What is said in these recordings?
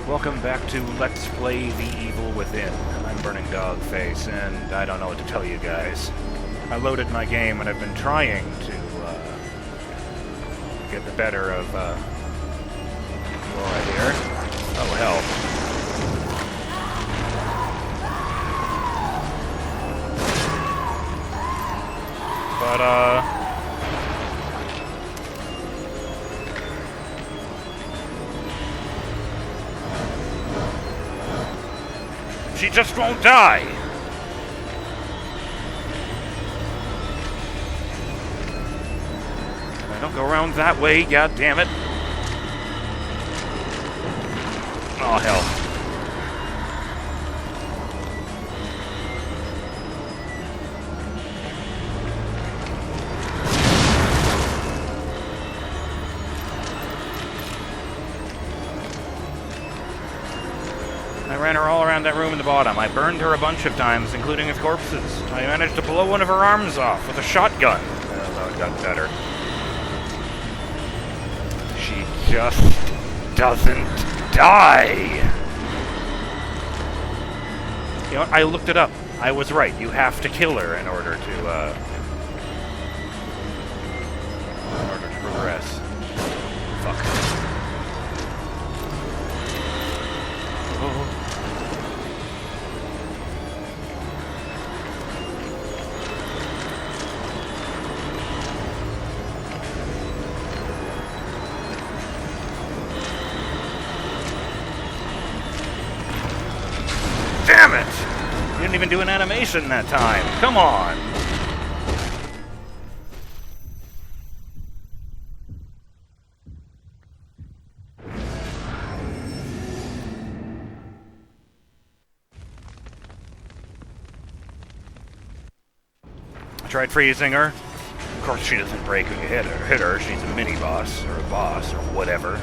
Welcome back to Let's Play The Evil Within. I'm BurningDogFace, and I don't know what to tell you guys. I loaded my game, and I've been trying to get the better of Laura here. Oh, hell. But, she just won't die! I don't go around that way, god damn it. Oh, hell. I ran her all around that room in the bottom. I burned her a bunch of times, including with corpses. I managed to blow one of her arms off with a shotgun. That got better. She just doesn't die. You know what? I looked it up. I was right. You have to kill her in order to progress. Fuck. Oh. Damn it! You didn't even do an animation that time. Come on! I tried freezing her. Of course she doesn't break when you hit her. She's a mini-boss, or a boss, or whatever.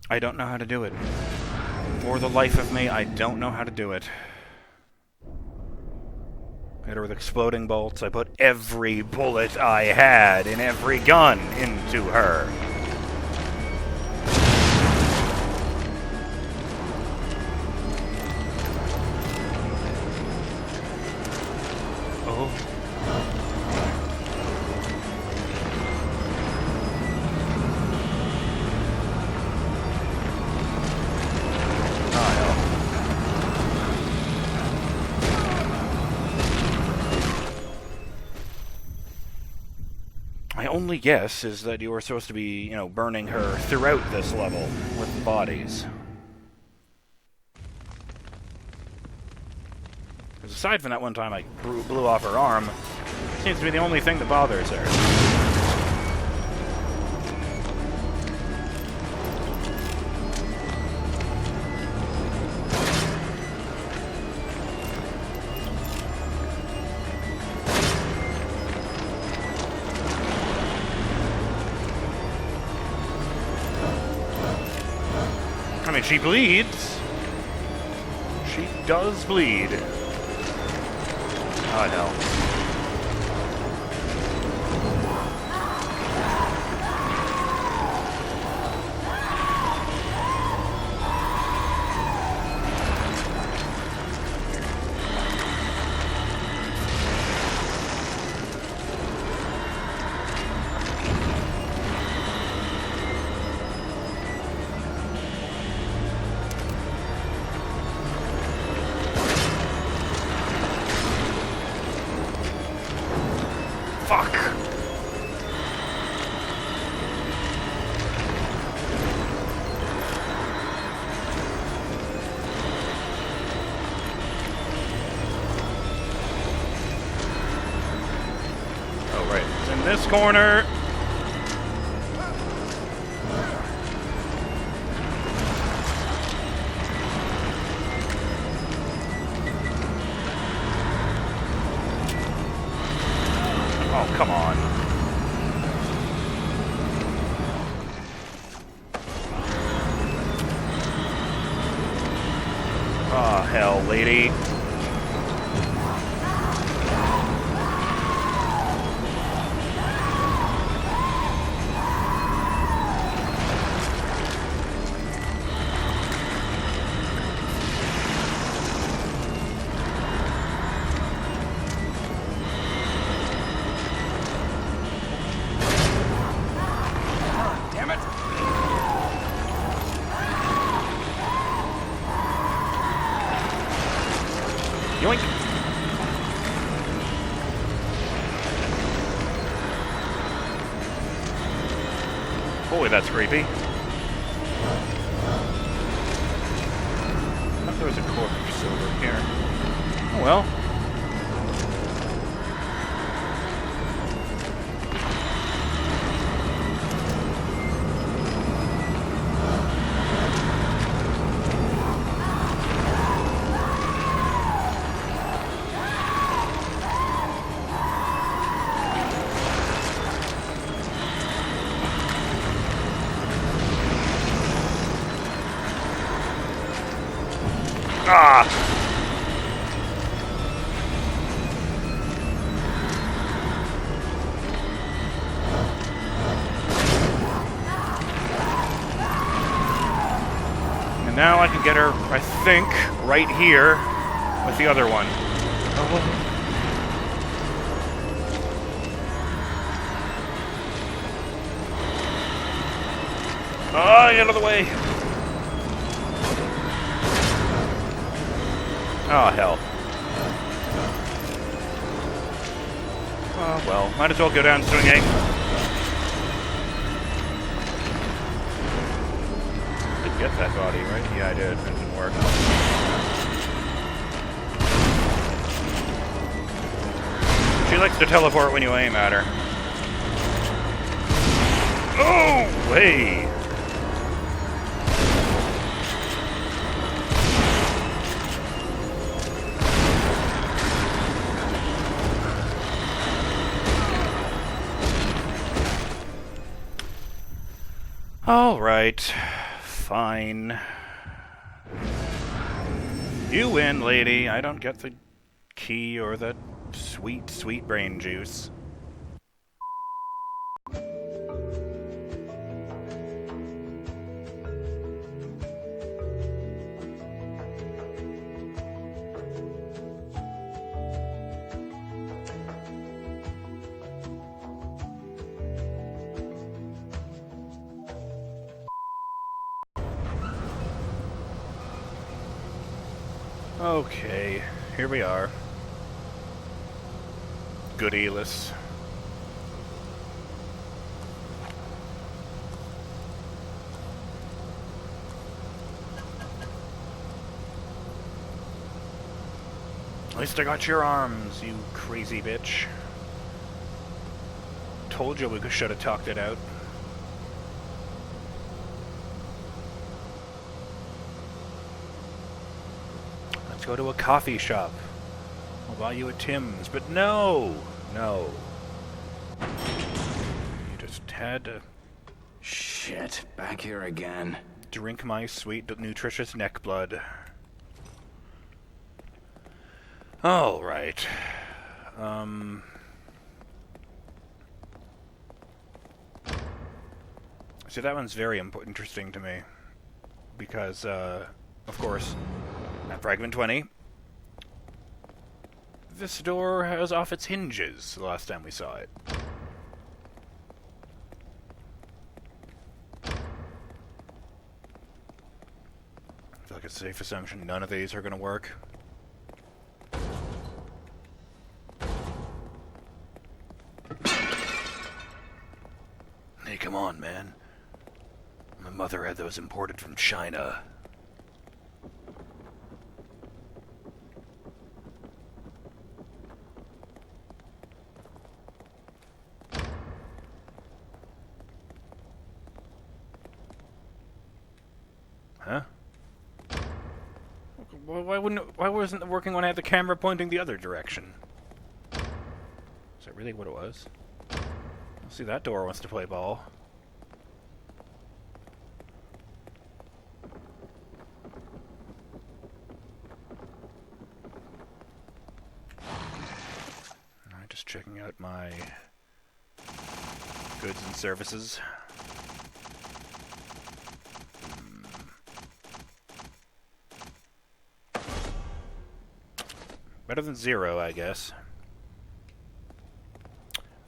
I don't know how to do it. For the life of me, I don't know how to do it. I hit her with exploding bolts. I put every bullet I had in every gun into her. Oh. My only guess is that you were supposed to be, burning her throughout this level with the bodies. Because aside from that one time I blew off her arm, it seems to be the only thing that bothers her. I mean, she bleeds. She does bleed. Oh, no. this corner. Oh, come on. Oh, hell, lady. Yoink! Boy, that's creepy. I thought there was a corpse over here. Oh well. Ah! And now I can get her, I think, right here with the other one. Oh. Oh, get out of the way! Oh, hell. Oh, well. Might as well go down swinging. Did get that body, right? Yeah, I did. It didn't work. She likes to teleport when you aim at her. Oh, hey! All right, fine. You win, lady. I don't get the key or the sweet, sweet brain juice. Okay, here we are. Goodyless. At least I got your arms, you crazy bitch. Told you we should have talked it out. Go to a coffee shop. I'll buy you a Tim's, but no! No. You just had to... Shit, back here again. Drink my sweet, nutritious neck blood. Alright. See, that one's very interesting to me. Because, of course... At Fragment 20, this door was off its hinges the last time we saw it. I feel like it's a safe assumption none of these are going to work. Hey, come on, man. My mother had those imported from China. Why wasn't it working when I had the camera pointing the other direction? Is that really what it was? See, that door wants to play ball. Alright, just checking out my goods and services. Better than 0, I guess.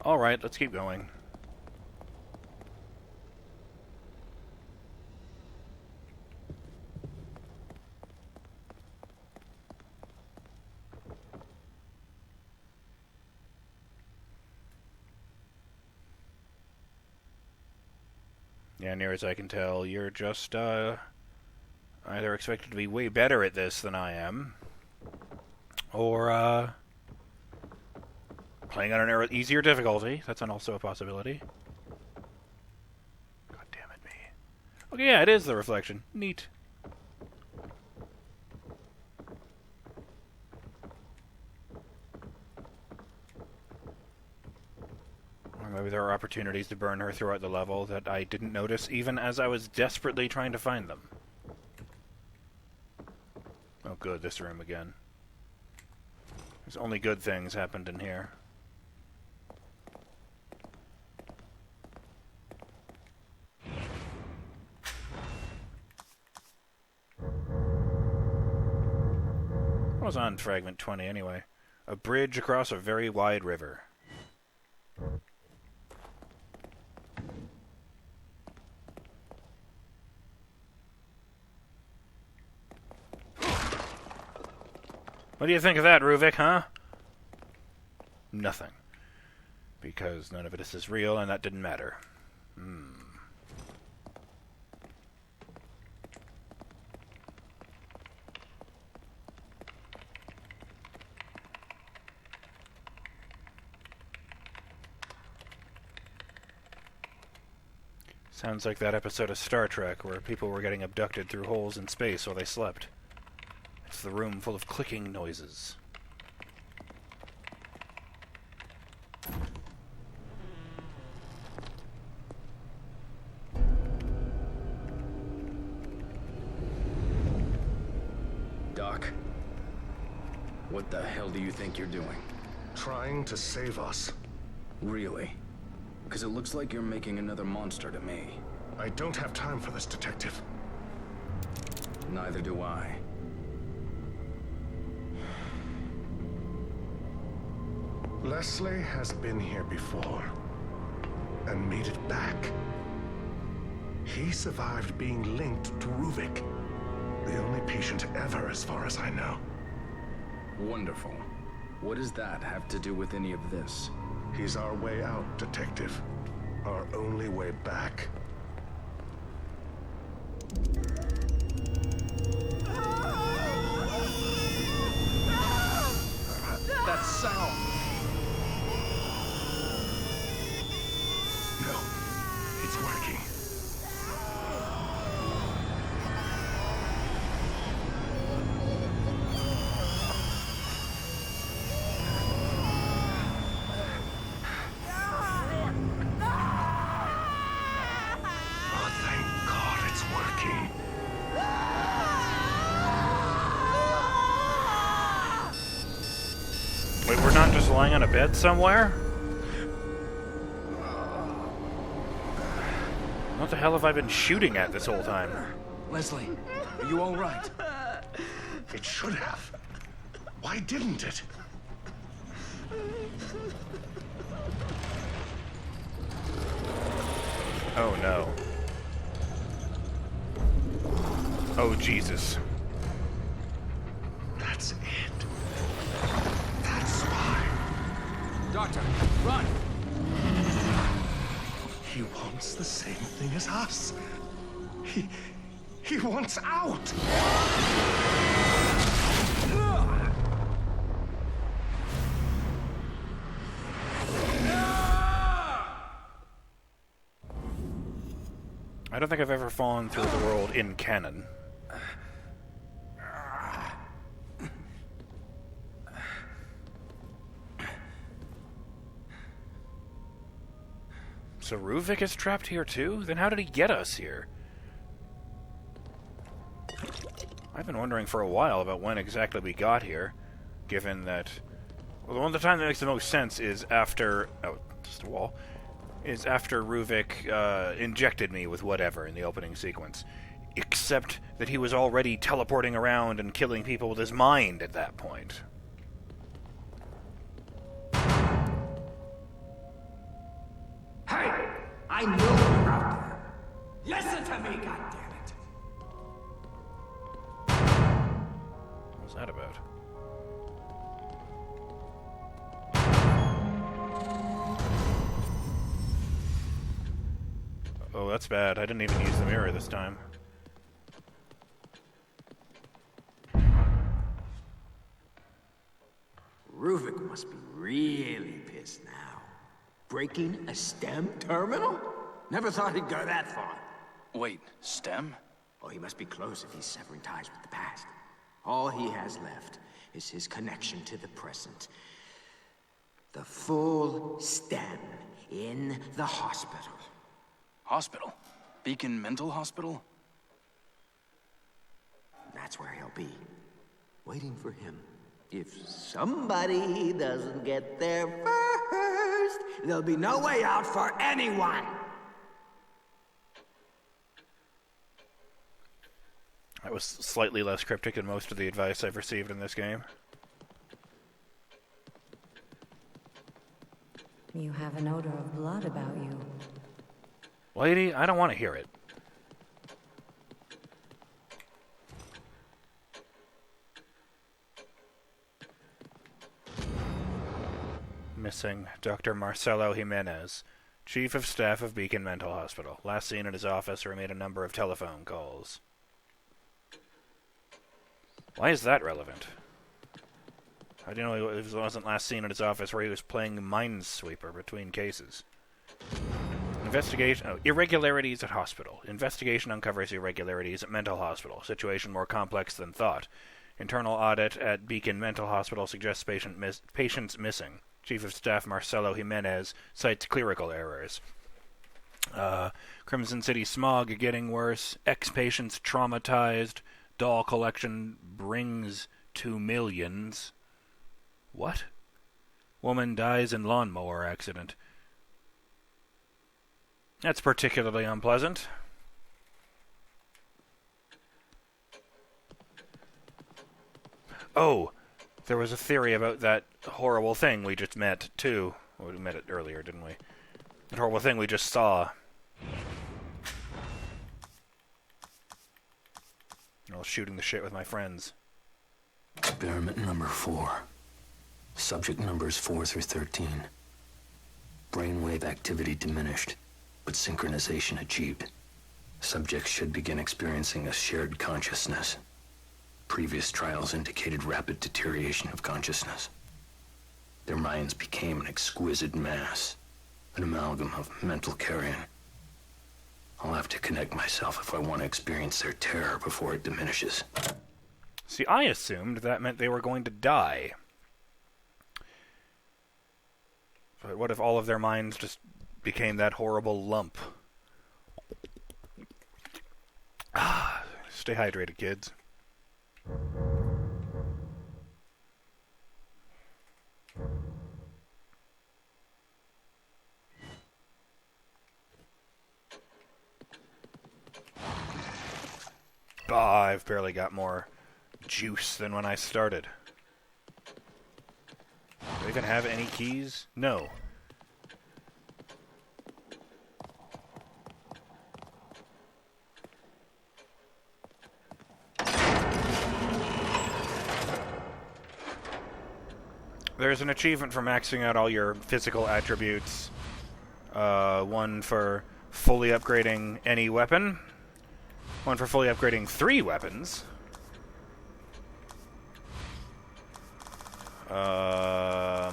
Alright, let's keep going. Yeah, near as I can tell, you're just, either expected to be way better at this than I am, or, playing on an easier difficulty. That's also a possibility. God damn it, me. Okay, yeah, it is the reflection. Neat. Or maybe there are opportunities to burn her throughout the level that I didn't notice even as I was desperately trying to find them. Oh good, this room again. There's only good things happened in here. What was on Fragment 20 anyway? A bridge across a very wide river. What do you think of that, Ruvik, huh? Nothing. Because none of it is real, and that didn't matter. Sounds like that episode of Star Trek where people were getting abducted through holes in space while they slept. It's the room full of clicking noises. Doc, what the hell do you think you're doing? Trying to save us. Really? Because it looks like you're making another monster to me. I don't have time for this, Detective. Neither do I. Leslie has been here before, and made it back. He survived being linked to Ruvik, the only patient ever as far as I know. Wonderful. What does that have to do with any of this? He's our way out, Detective. Our only way back. That sound! No, it's working. Oh, thank God it's working. Wait, we're not just lying on a bed somewhere? What the hell have I been shooting at this whole time? Leslie, are you all right? It should have. Why didn't it? Oh no. Oh Jesus. That's it. That's why. Doctor, run! He wants the same thing as us. He wants out. I don't think I've ever fallen through the world in canon. So Ruvik is trapped here too? Then how did he get us here? I've been wondering for a while about when exactly we got here, given that... Well, the time that makes the most sense is after... Oh, just a wall. Is after Ruvik injected me with whatever in the opening sequence. Except that he was already teleporting around and killing people with his mind at that point. Hey! I know you're out there! Listen to me, goddammit! What was that about? Oh, that's bad. I didn't even use the mirror this time. Ruvik must be really pissed now. Breaking a STEM terminal? Never thought he'd go that far. Wait, STEM? Oh, he must be close if he's severing ties with the past. All he has left is his connection to the present. The full STEM in the hospital. Hospital? Beacon Mental Hospital? That's where he'll be. Waiting for him. If somebody doesn't get there first, there'll be no way out for anyone! That was slightly less cryptic than most of the advice I've received in this game. You have an odor of blood about you. Lady, I don't want to hear it. Missing Dr. Marcelo Jimenez, Chief of Staff of Beacon Mental Hospital. Last seen at his office, or he made a number of telephone calls. Why is that relevant? How do you know he wasn't last seen at his office where he was playing Minesweeper between cases? Investigation... Oh, irregularities at hospital. Investigation uncovers irregularities at mental hospital. Situation more complex than thought. Internal audit at Beacon Mental Hospital suggests patients missing. Chief of Staff Marcelo Jimenez cites clerical errors. Crimson City smog getting worse. Ex-patients traumatized. Doll collection brings to millions. What? Woman dies in lawnmower accident. That's particularly unpleasant. Oh, there was a theory about that horrible thing we just met, too. Well, we met it earlier, didn't we? That horrible thing we just saw. I was shooting the shit with my friends. Experiment number 4. Subject numbers 4 through 13. Brainwave activity diminished, but synchronization achieved. Subjects should begin experiencing a shared consciousness. Previous trials indicated rapid deterioration of consciousness. Their minds became an exquisite mass, an amalgam of mental carrion. I'll have to connect myself if I want to experience their terror before it diminishes. See, I assumed that meant they were going to die. But what if all of their minds just became that horrible lump? Stay hydrated, kids. I've barely got more juice than when I started. Do I even have any keys? No. There's an achievement for maxing out all your physical attributes. One for fully upgrading any weapon. One for fully upgrading 3 weapons. I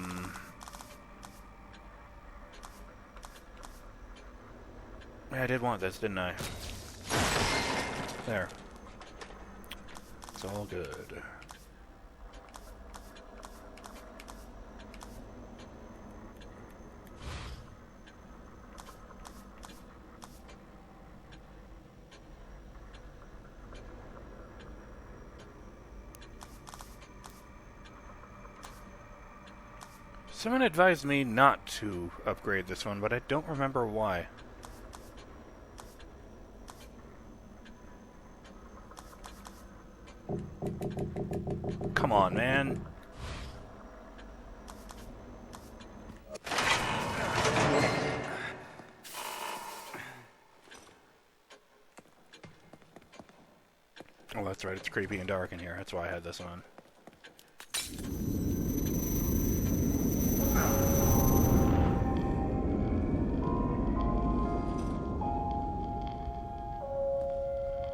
did want this, didn't I? There. It's all good. Someone advised me not to upgrade this one, but I don't remember why. Come on, man. Oh, that's right. It's creepy and dark in here. That's why I had this on.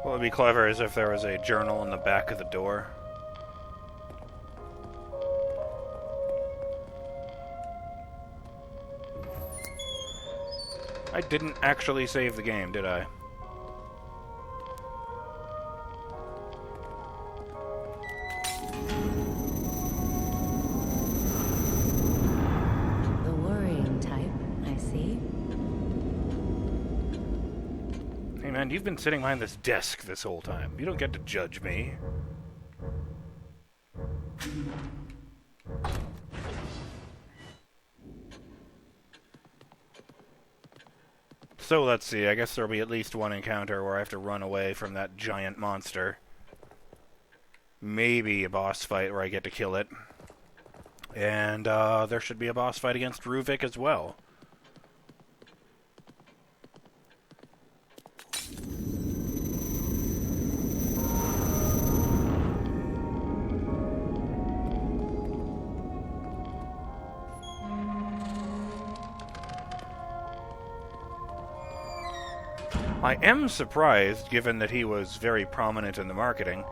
What would be clever is if there was a journal in the back of the door. I didn't actually save the game, did I? The worrying type, I see. Hey man, you've been sitting behind this desk this whole time. You don't get to judge me. So let's see, I guess there'll be at least one encounter where I have to run away from that giant monster. Maybe a boss fight where I get to kill it. And there should be a boss fight against Ruvik as well. I am surprised, given that he was very prominent in the marketing,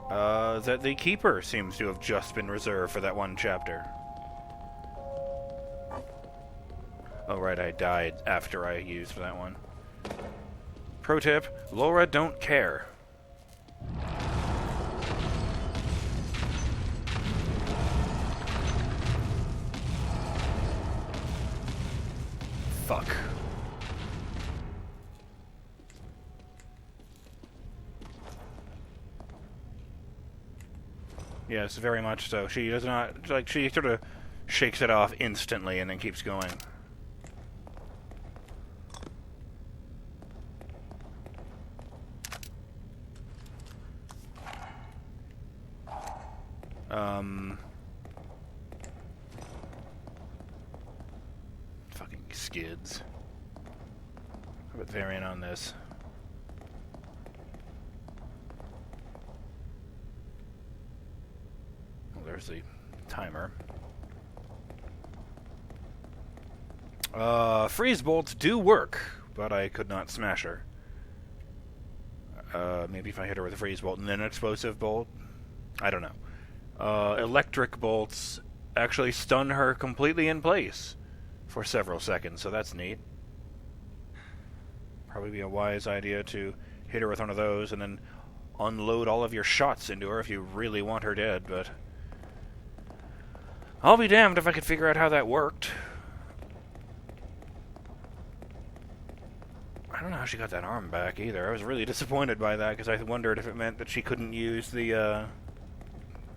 that the Keeper seems to have just been reserved for that one chapter. Oh right, I died after I used that one. Pro tip, Laura don't care. Fuck. Yes, very much so. She does not, like, she sort of shakes it off instantly and then keeps going. Fucking skids. How about variant on this? There's the timer. Freeze bolts do work, but I could not smash her. Maybe if I hit her with a freeze bolt and then an explosive bolt? I don't know. Electric bolts actually stun her completely in place for several seconds, so that's neat. Probably be a wise idea to hit her with one of those and then unload all of your shots into her if you really want her dead, but I'll be damned if I could figure out how that worked. I don't know how she got that arm back either. I was really disappointed by that because I wondered if it meant that she couldn't use the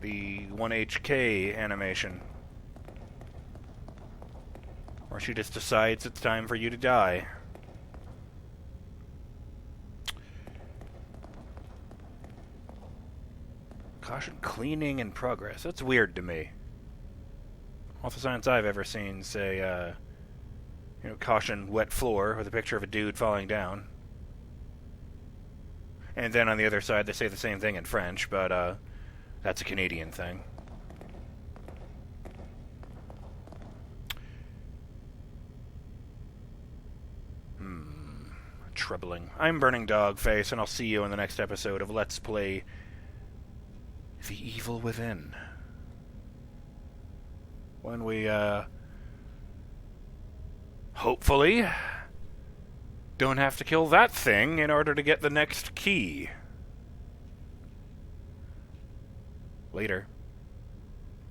1HK animation. Or she just decides it's time for you to die. Caution, cleaning in progress. That's weird to me. All the signs I've ever seen say, caution, wet floor, with a picture of a dude falling down. And then on the other side, they say the same thing in French, but that's a Canadian thing. Troubling. I'm BurningDogFace, and I'll see you in the next episode of Let's Play The Evil Within. When we, hopefully don't have to kill that thing in order to get the next key. Later.